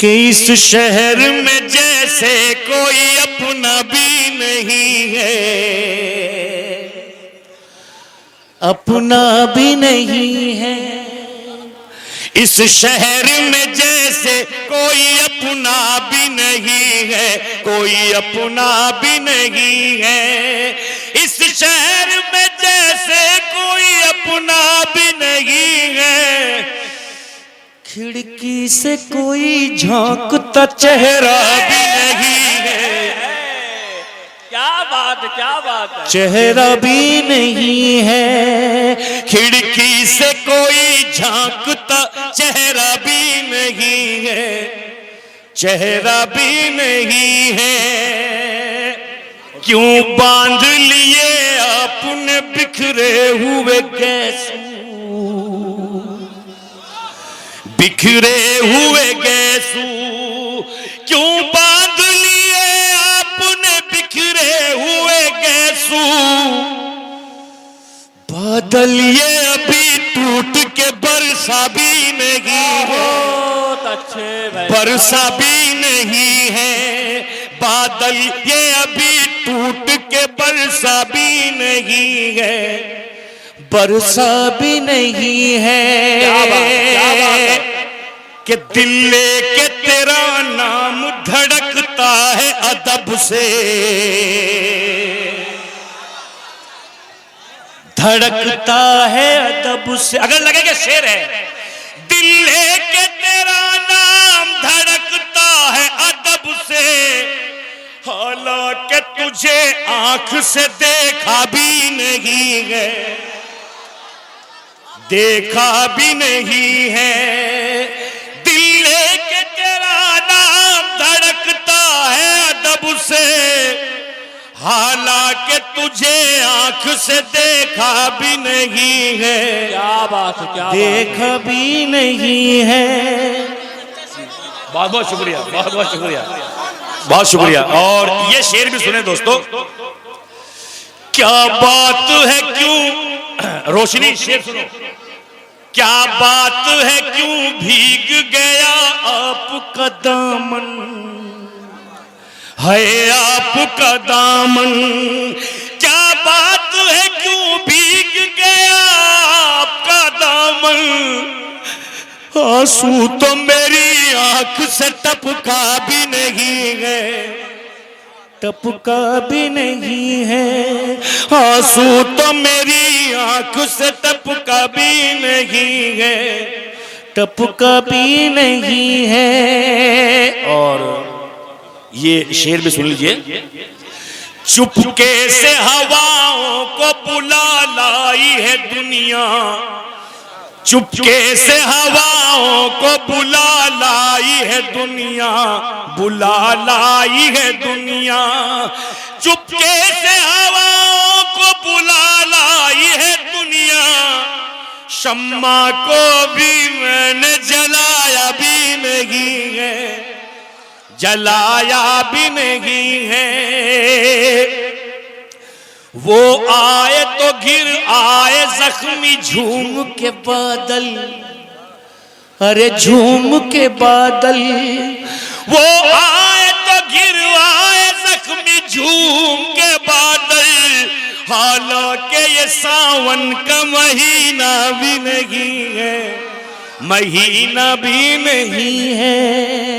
कि इस शहर में जैसे कोई अपना भी नहीं है, अपना भी नहीं है। इस शहर में जैसे कोई अपना भी नहीं है, कोई अपना भी नहीं है। इस शहर में जैसे कोई अपना भी नहीं है। खिड़की से कोई झांकता चेहरा भी नहीं है। क्या बात है। चेहरा भी नहीं है। खिड़की से कोई झांकता चेहरा भी नहीं है, चेहरा भी नहीं है। क्यों बांध लिए आपने बिखरे हुए गैसू, बिखरे हुए गैसू। क्यों बांध लिए आपने बिखरे हुए गैसू। बादल ये अभी टूट के बरसा भी नहीं है, बहुत अच्छे भाई, बरसा भी नहीं है। बादल ये अभी टूट के बरसा भी नहीं है, बरसा भी नहीं है। क्या बात है। कि दिल लेके तेरा नाम धड़कता है अदब से, धड़कता है अदब से। अगर लगे कि शेर है, दिल लेके तेरा नाम धड़कता है अदब से। हालांकि तुझे आंख से देखा भी नहीं है, देखा भी नहीं है। दिल लेके तेरा नाम धड़कता है अदब से। हालांकि तुझे आंख से देखा भी नहीं है, क्या बात है, क्या देखा भी नहीं है। बहुत बहुत शुक्रिया, बहुत बहुत शुक्रिया, बहुत शुक्रिया। और ये शेर भी सुने दोस्तों। क्या बात है क्यों, रोशनी शेर सुनो। क्या बात है क्यों भीग गया आपका दामन, है आपका दामन। क्या बात है क्यों भीग गया आपका दामन। आंसू तो मेरी आंख से टपका भी नहीं है, टपका भी नहीं है। आंसू तो मेरी आंख से टपका भी नहीं है, टपका भी नहीं है। और ये शेर भी सुन लीजिए। चुपके से हवाओं को बुला लाई है दुनिया, चुपके से हवाओं को बुला लाई है दुनिया, बुला लाई है दुनिया। चुपके से हवाओं को बुला लाई है दुनिया। शम्मा को भी मैंने जलाया भी नहीं है, जलाया भी नहीं है। वो आए तो गिर आए जख्मी झूम के बादल, अरे झूम के बादल। वो आए तो गिर आए जख्मी झूम के बादल। हालांकि ये सावन का महीना भी नहीं है, महीना भी नहीं है।